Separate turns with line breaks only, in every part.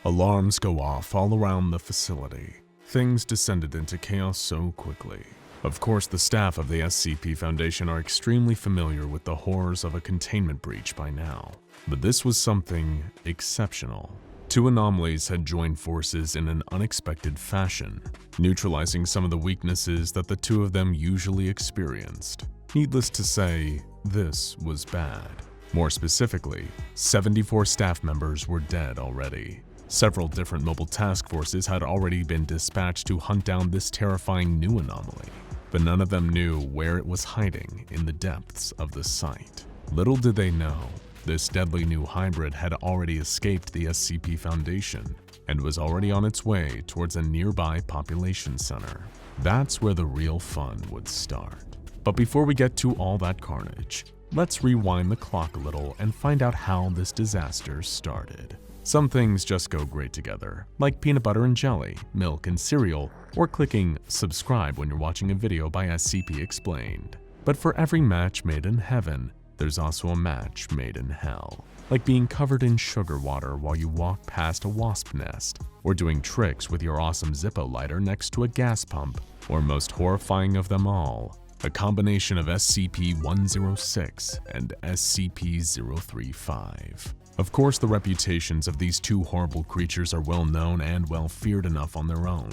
Alarms go off all around the facility. Things descended into chaos so quickly. Of course, the staff of the SCP Foundation are extremely familiar with the horrors of a containment breach by now. But this was something exceptional. Two anomalies had joined forces in an unexpected fashion, neutralizing some of the weaknesses that the two of them usually experienced. Needless to say, this was bad. More specifically, 74 staff members were dead already. Several different mobile task forces had already been dispatched to hunt down this terrifying new anomaly, but none of them knew where it was hiding in the depths of the site. Little did they know, this deadly new hybrid had already escaped the SCP Foundation and was already on its way towards a nearby population center. That's where the real fun would start. But before we get to all that carnage, let's rewind the clock a little and find out how this disaster started. Some things just go great together, like peanut butter and jelly, milk and cereal, or clicking subscribe when you're watching a video by SCP Explained. But for every match made in heaven, there's also a match made in hell. Like being covered in sugar water while you walk past a wasp nest, or doing tricks with your awesome Zippo lighter next to a gas pump, or most horrifying of them all, a combination of SCP-106 and SCP-035. Of course, the reputations of these two horrible creatures are well known and well feared enough on their own.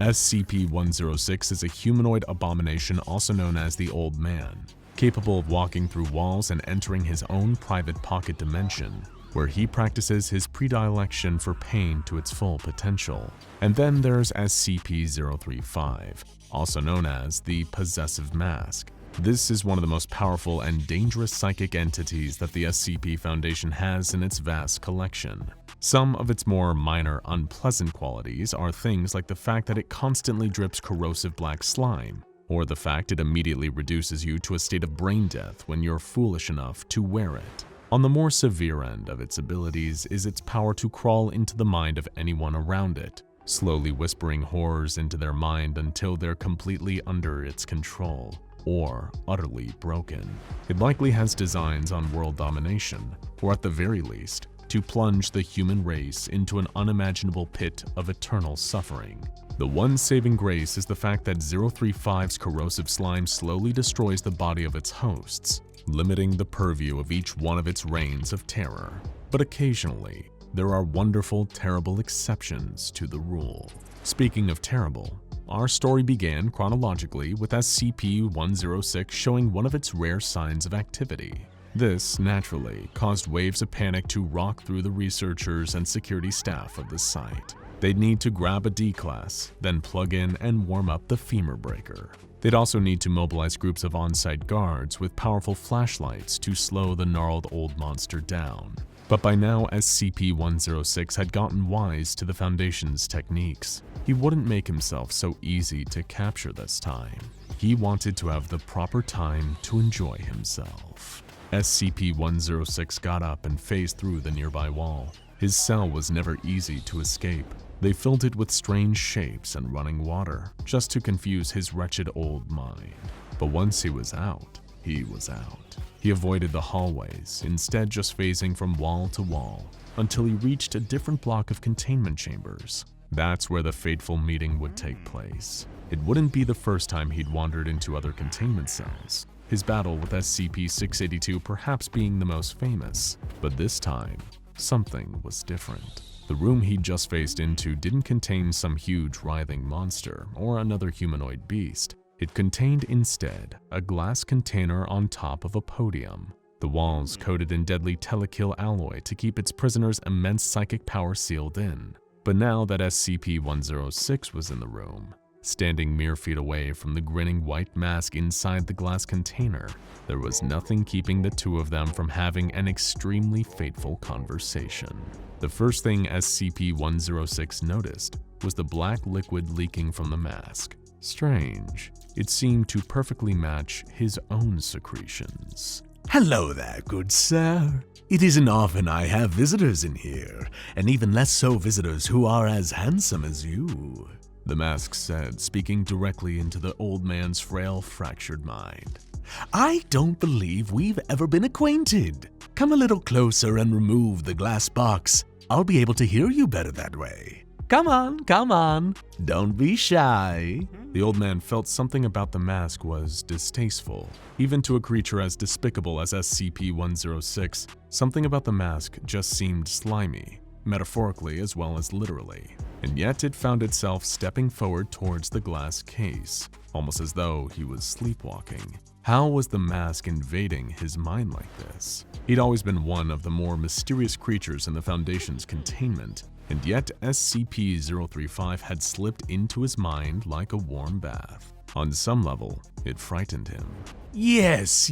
SCP-106 is a humanoid abomination also known as the Old Man, capable of walking through walls and entering his own private pocket dimension, where he practices his predilection for pain to its full potential. And then there's SCP-035, also known as the Possessive Mask. This is one of the most powerful and dangerous psychic entities that the SCP Foundation has in its vast collection. Some of its more minor, unpleasant qualities are things like the fact that it constantly drips corrosive black slime, or the fact it immediately reduces you to a state of brain death when you're foolish enough to wear it. On the more severe end of its abilities is its power to crawl into the mind of anyone around it, slowly whispering horrors into their mind until they're completely under its control, or utterly broken. It likely has designs on world domination, or at the very least, to plunge the human race into an unimaginable pit of eternal suffering. The one saving grace is the fact that 035's corrosive slime slowly destroys the body of its hosts, limiting the purview of each one of its reigns of terror. But occasionally, there are wonderful, terrible exceptions to the rule. Speaking of terrible, our story began chronologically with SCP-106 showing one of its rare signs of activity. This, naturally, caused waves of panic to rock through the researchers and security staff of the site. They'd need to grab a D-Class, then plug in and warm up the femur breaker. They'd also need to mobilize groups of on-site guards with powerful flashlights to slow the gnarled old monster down. But by now, SCP-106 had gotten wise to the Foundation's techniques. He wouldn't make himself so easy to capture this time. He wanted to have the proper time to enjoy himself. SCP-106 got up and phased through the nearby wall. His cell was never easy to escape. They filled it with strange shapes and running water, just to confuse his wretched old mind. But once he was out, he was out. He avoided the hallways, instead just phasing from wall to wall, until he reached a different block of containment chambers. That's where the fateful meeting would take place. It wouldn't be the first time he'd wandered into other containment cells, his battle with SCP-682 perhaps being the most famous. But this time, something was different. The room he'd just phased into didn't contain some huge writhing monster or another humanoid beast. It contained instead a glass container on top of a podium, the walls coated in deadly telekill alloy to keep its prisoners' immense psychic power sealed in. But now that SCP-106 was in the room, standing mere feet away from the grinning white mask inside the glass container, there was nothing keeping the two of them from having an extremely fateful conversation. The first thing SCP-106 noticed was the black liquid leaking from the mask. Strange, it seemed to perfectly match his own secretions.
Hello there, good sir. It isn't often I have visitors in here, and even less so visitors who are as handsome as you,
the mask said, speaking directly into the old man's frail, fractured mind.
I don't believe we've ever been acquainted. Come a little closer and remove the glass box. I'll be able to hear you better that way. Come on. Don't be shy.
The old man felt something about the mask was distasteful. Even to a creature as despicable as SCP-106, something about the mask just seemed slimy, metaphorically as well as literally. And yet it found itself stepping forward towards the glass case, almost as though he was sleepwalking. How was the mask invading his mind like this? He'd always been one of the more mysterious creatures in the Foundation's containment, and yet SCP-035 had slipped into his mind like a warm bath. On some level, it frightened him.
Yes,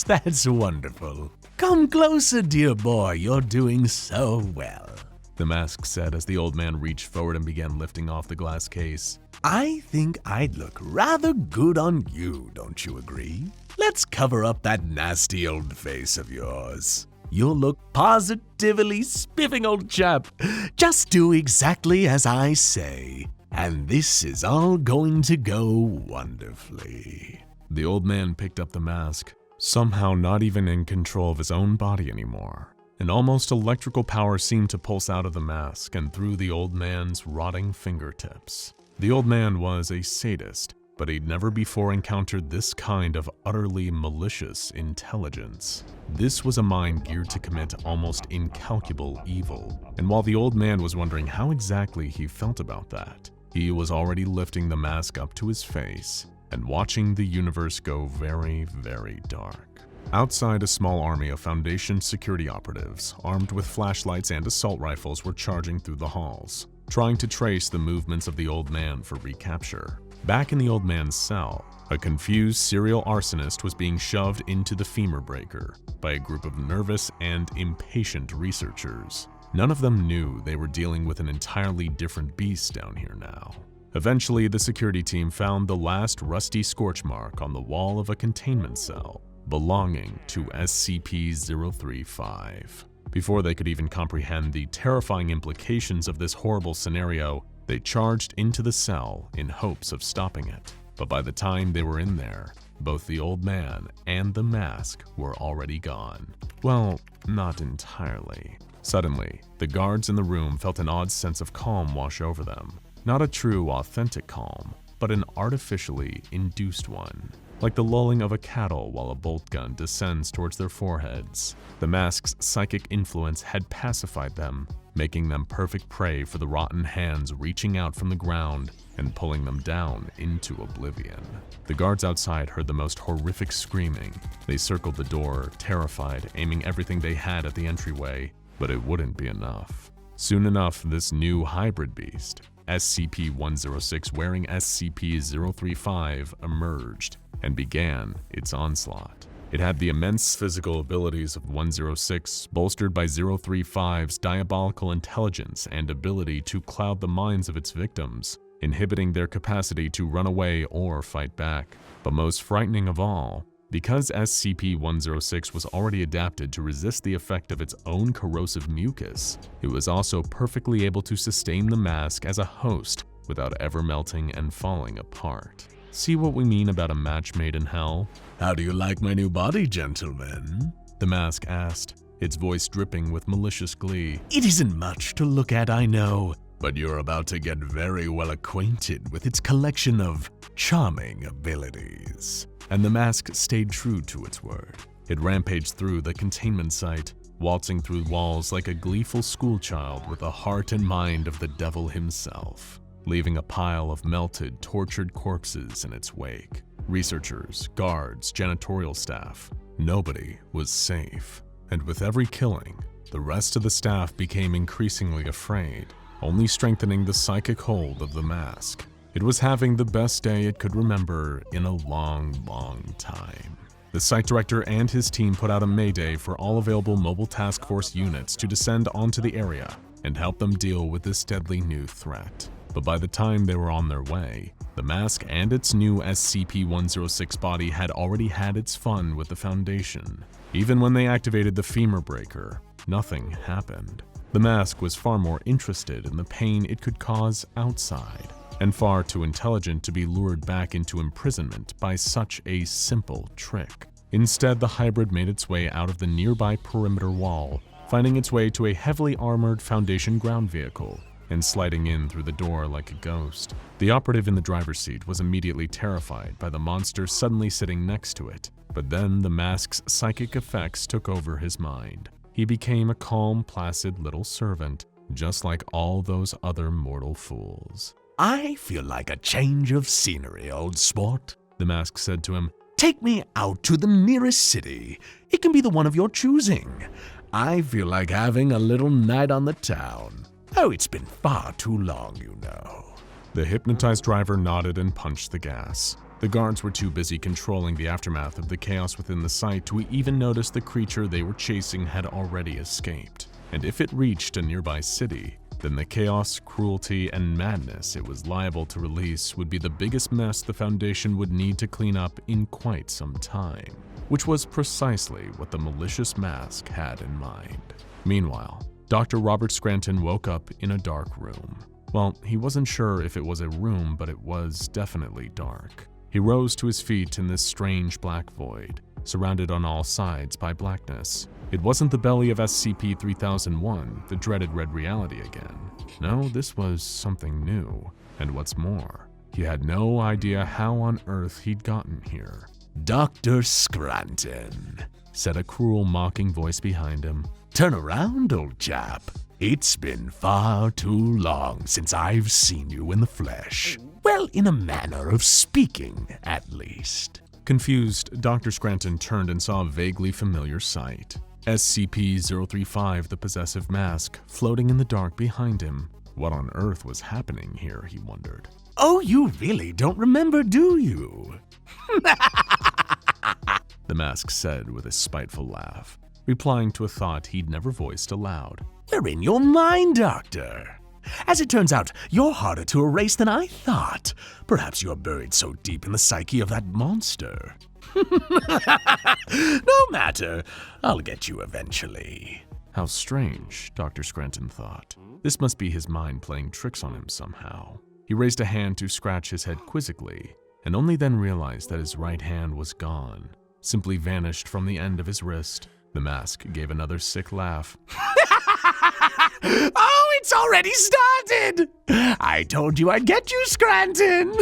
that's wonderful. Come closer, dear boy, you're doing so well.
The mask said as the old man reached forward and began lifting off the glass case.
I think I'd look rather good on you, don't you agree? Let's cover up that nasty old face of yours. You'll look positively spiffing, old chap. Just do exactly as I say, and this is all going to go wonderfully.
The old man picked up the mask, somehow not even in control of his own body anymore. An almost electrical power seemed to pulse out of the mask and through the old man's rotting fingertips. The old man was a sadist, but he'd never before encountered this kind of utterly malicious intelligence. This was a mind geared to commit almost incalculable evil, and while the old man was wondering how exactly he felt about that, he was already lifting the mask up to his face and watching the universe go very, very dark. Outside, a small army of Foundation security operatives, armed with flashlights and assault rifles, were charging through the halls, trying to trace the movements of the old man for recapture. Back in the old man's cell, a confused serial arsonist was being shoved into the femur breaker by a group of nervous and impatient researchers. None of them knew they were dealing with an entirely different beast down here now. Eventually, the security team found the last rusty scorch mark on the wall of a containment cell belonging to SCP-035. Before they could even comprehend the terrifying implications of this horrible scenario, they charged into the cell in hopes of stopping it. But by the time they were in there, both the old man and the mask were already gone. Well, not entirely. Suddenly, the guards in the room felt an odd sense of calm wash over them. Not a true, authentic calm, but an artificially induced one. Like the lulling of a cattle while a bolt gun descends towards their foreheads. The mask's psychic influence had pacified them, making them perfect prey for the rotten hands reaching out from the ground and pulling them down into oblivion. The guards outside heard the most horrific screaming. They circled the door, terrified, aiming everything they had at the entryway, but it wouldn't be enough. Soon enough, this new hybrid beast, SCP-106 wearing SCP-035, emerged and began its onslaught. It had the immense physical abilities of 106, bolstered by 035's diabolical intelligence and ability to cloud the minds of its victims, inhibiting their capacity to run away or fight back. But most frightening of all, because SCP-106 was already adapted to resist the effect of its own corrosive mucus, it was also perfectly able to sustain the mask as a host without ever melting and falling apart. See what we mean about a match made in hell?
How do you like my new body, gentlemen?
The mask asked, its voice dripping with malicious glee.
It isn't much to look at, I know, but you're about to get very well acquainted with its collection of charming abilities.
And the mask stayed true to its word. It rampaged through the containment site, waltzing through walls like a gleeful schoolchild with the heart and mind of the devil himself, leaving a pile of melted, tortured corpses in its wake. Researchers, guards, janitorial staff, nobody was safe. And with every killing, the rest of the staff became increasingly afraid, only strengthening the psychic hold of the mask. It was having the best day it could remember in a long, long time. The site director and his team put out a mayday for all available mobile task force units to descend onto the area and help them deal with this deadly new threat. But by the time they were on their way, the mask and its new SCP-106 body had already had its fun with the Foundation. Even when they activated the femur breaker, nothing happened. The mask was far more interested in the pain it could cause outside, and far too intelligent to be lured back into imprisonment by such a simple trick. Instead, the hybrid made its way out of the nearby perimeter wall, finding its way to a heavily armored Foundation ground vehicle and sliding in through the door like a ghost. The operative in the driver's seat was immediately terrified by the monster suddenly sitting next to it, but then the mask's psychic effects took over his mind. He became a calm, placid little servant, just like all those other mortal fools.
I feel like a change of scenery, old sport,
the mask said to him.
Take me out to the nearest city. It can be the one of your choosing. I feel like having a little night on the town. Oh, it's been far too long, you know.
The hypnotized driver nodded and punched the gas. The guards were too busy controlling the aftermath of the chaos within the site to even notice the creature they were chasing had already escaped. And if it reached a nearby city, then the chaos, cruelty, and madness it was liable to release would be the biggest mess the Foundation would need to clean up in quite some time, which was precisely what the malicious mask had in mind. Meanwhile, Dr. Robert Scranton woke up in a dark room. Well, he wasn't sure if it was a room, but it was definitely dark. He rose to his feet in this strange black void, surrounded on all sides by blackness. It wasn't the belly of SCP-3001, the dreaded red reality again. No, this was something new. And what's more, he had no idea how on earth he'd gotten here.
Dr. Scranton,
said a cruel, mocking voice behind him.
Turn around, old chap. It's been far too long since I've seen you in the flesh. Well, in a manner of speaking, at least.
Confused, Dr. Scranton turned and saw a vaguely familiar sight. SCP-035, the Possessive Mask, floating in the dark behind him. What on earth was happening here, he wondered.
Oh, you really don't remember, do you?
The mask said with a spiteful laugh, replying to a thought he'd never voiced aloud.
You're in your mind, Doctor. As it turns out, you're harder to erase than I thought. Perhaps you're buried so deep in the psyche of that monster. No matter, I'll get you eventually.
How strange, Dr. Scranton thought. This must be his mind playing tricks on him somehow. He raised a hand to scratch his head quizzically, and only then realized that his right hand was gone, simply vanished from the end of his wrist. The mask gave another sick laugh.
Oh, it's already started! I told you I'd get you, Scranton!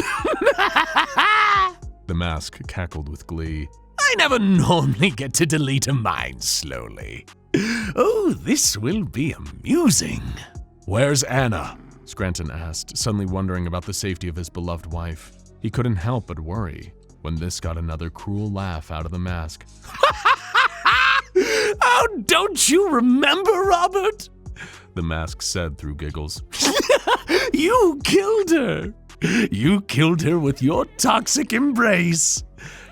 The mask cackled with glee.
I never normally get to delete a mind slowly. Oh, this will be amusing.
Where's Anna? Scranton asked, suddenly wondering about the safety of his beloved wife. He couldn't help but worry when this got another cruel laugh out of the mask.
Oh, don't you remember, Robert?
The mask said through giggles.
You killed her. You killed her with your toxic embrace.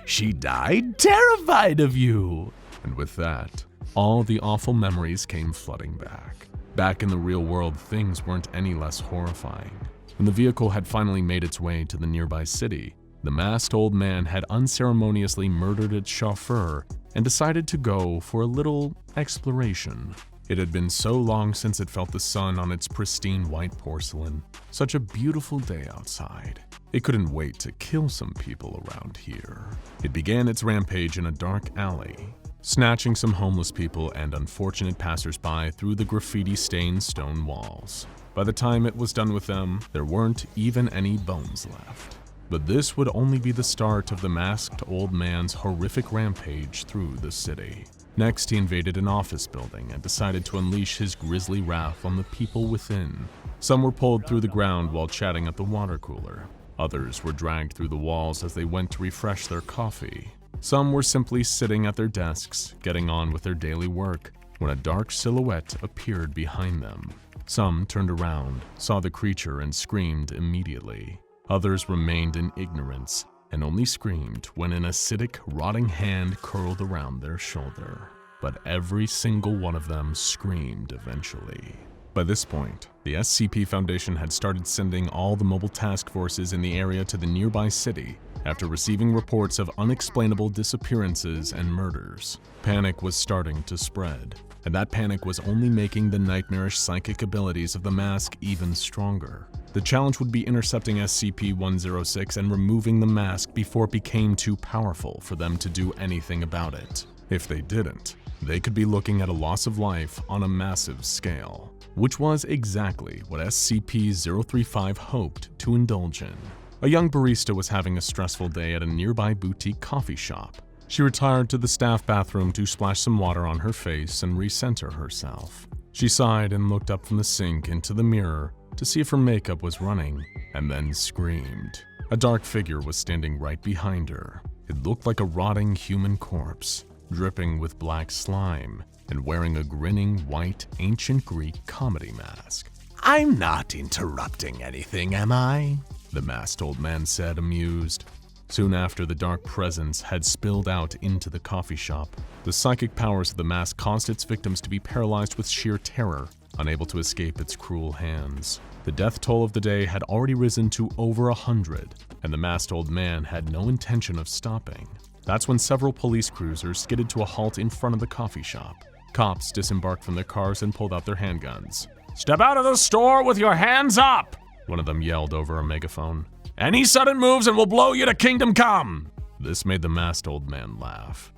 She died terrified of you.
And with that, all the awful memories came flooding back. Back in the real world, things weren't any less horrifying. When the vehicle had finally made its way to the nearby city, the masked old man had unceremoniously murdered its chauffeur and decided to go for a little exploration. It had been so long since it felt the sun on its pristine white porcelain. Such a beautiful day outside. It couldn't wait to kill some people around here. It began its rampage in a dark alley, snatching some homeless people and unfortunate passersby through the graffiti-stained stone walls. By the time it was done with them, there weren't even any bones left. But this would only be the start of the masked old man's horrific rampage through the city. Next, he invaded an office building and decided to unleash his grisly wrath on the people within. Some were pulled through the ground while chatting at the water cooler. Others were dragged through the walls as they went to refresh their coffee. Some were simply sitting at their desks, getting on with their daily work, when a dark silhouette appeared behind them. Some turned around, saw the creature, and screamed immediately. Others remained in ignorance and only screamed when an acidic, rotting hand curled around their shoulder. But every single one of them screamed eventually. By this point, the SCP Foundation had started sending all the mobile task forces in the area to the nearby city after receiving reports of unexplainable disappearances and murders. Panic was starting to spread, and that panic was only making the nightmarish psychic abilities of the mask even stronger. The challenge would be intercepting SCP-106 and removing the mask before it became too powerful for them to do anything about it. If they didn't, They could be looking at a loss of life on a massive scale, which was exactly what SCP-035 hoped to indulge in. A young barista was having a stressful day at a nearby boutique coffee shop. She retired to the staff bathroom to splash some water on her face and recenter herself. She sighed and looked up from the sink into the mirror to see if her makeup was running, and then screamed. A dark figure was standing right behind her. It looked like a rotting human corpse, dripping with black slime and wearing a grinning white ancient Greek comedy mask.
"I'm not interrupting anything, am I?"
the masked old man said, amused. Soon after, the dark presence had spilled out into the coffee shop. The psychic powers of the mask caused its victims to be paralyzed with sheer terror, unable to escape its cruel hands. The death toll of the day had already risen to over 100, and the masked old man had no intention of stopping. That's when several police cruisers skidded to a halt in front of the coffee shop. Cops disembarked from their cars and pulled out their handguns. "Step out of the store with your hands up!" one of them yelled over a megaphone. "Any sudden moves and we'll blow you to kingdom come!" This made the masked old man laugh.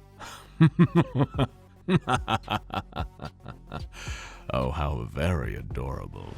Oh, how very adorable.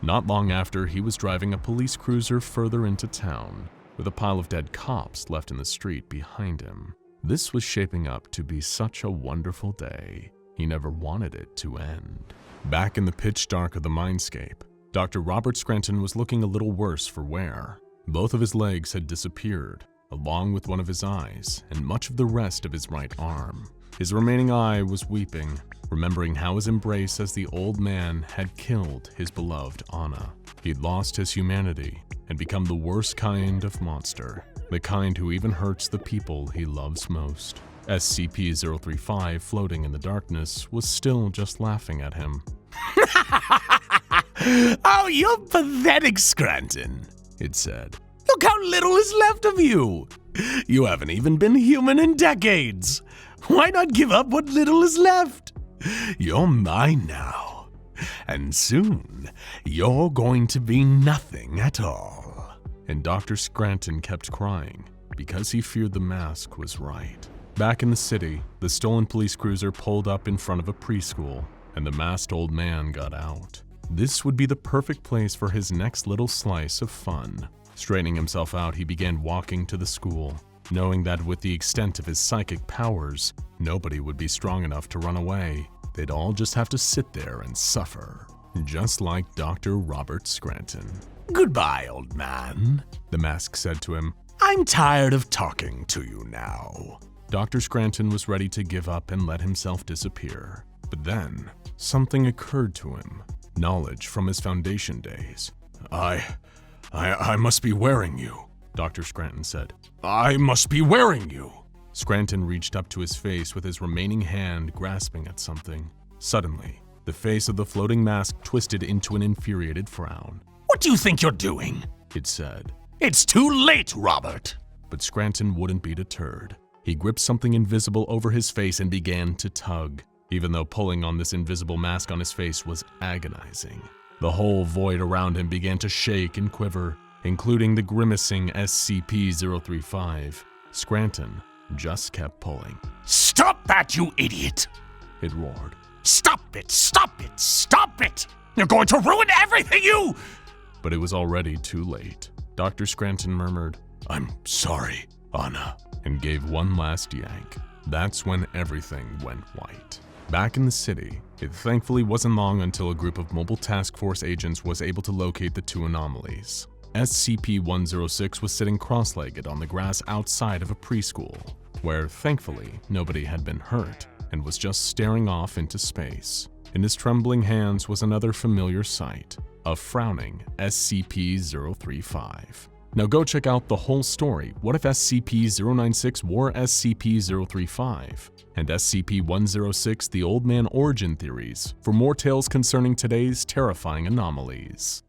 Not long after, he was driving a police cruiser further into town, with a pile of dead cops left in the street behind him. This was shaping up to be such a wonderful day. He never wanted it to end. Back in the pitch dark of the mindscape, Dr. Robert Scranton was looking a little worse for wear. Both of his legs had disappeared, along with one of his eyes and much of the rest of his right arm. His remaining eye was weeping, remembering how his embrace as the old man had killed his beloved Anna. He'd lost his humanity and become the worst kind of monster, the kind who even hurts the people he loves most. SCP-035, floating in the darkness, was still just laughing at him.
"Oh, you're pathetic, Scranton," it said. "Look how little is left of you. You haven't even been human in decades. Why not give up what little is left? You're mine now, and soon you're going to be nothing at all."
And Dr. Scranton kept crying because he feared the mask was right. Back in the city, the stolen police cruiser pulled up in front of a preschool, and the masked old man got out. This would be the perfect place for his next little slice of fun. Straightening himself out, he began walking to the school, knowing that with the extent of his psychic powers, nobody would be strong enough to run away. They'd all just have to sit there and suffer, just like Dr. Robert Scranton.
"Goodbye, old man," the mask said to him. "I'm tired of talking to you now."
Dr. Scranton was ready to give up and let himself disappear. But then, something occurred to him. Knowledge from his Foundation days. I must be wearing you," Dr. Scranton said. "I must be wearing you." Scranton reached up to his face with his remaining hand grasping at something. Suddenly, the face of the floating mask twisted into an infuriated frown.
"What do you think you're doing?"
it said.
"It's too late, Robert."
But Scranton wouldn't be deterred. He gripped something invisible over his face and began to tug, even though pulling on this invisible mask on his face was agonizing. The whole void around him began to shake and quiver, including the grimacing SCP-035. Scranton just kept pulling.
"Stop that, you idiot!"
it roared.
"Stop it! Stop it! Stop it! You're going to ruin everything, you—"
But it was already too late. Dr. Scranton murmured, "I'm sorry, Anna," and gave one last yank. That's when everything went white. Back in the city, it thankfully wasn't long until a group of mobile task force agents was able to locate the two anomalies. SCP-106 was sitting cross-legged on the grass outside of a preschool, where thankfully nobody had been hurt and was just staring off into space. In his trembling hands was another familiar sight, a frowning SCP-035. Now go check out the whole story. What if SCP-096 wore SCP-035? And SCP-106, the Old Man Origin Theories, for more tales concerning today's terrifying anomalies.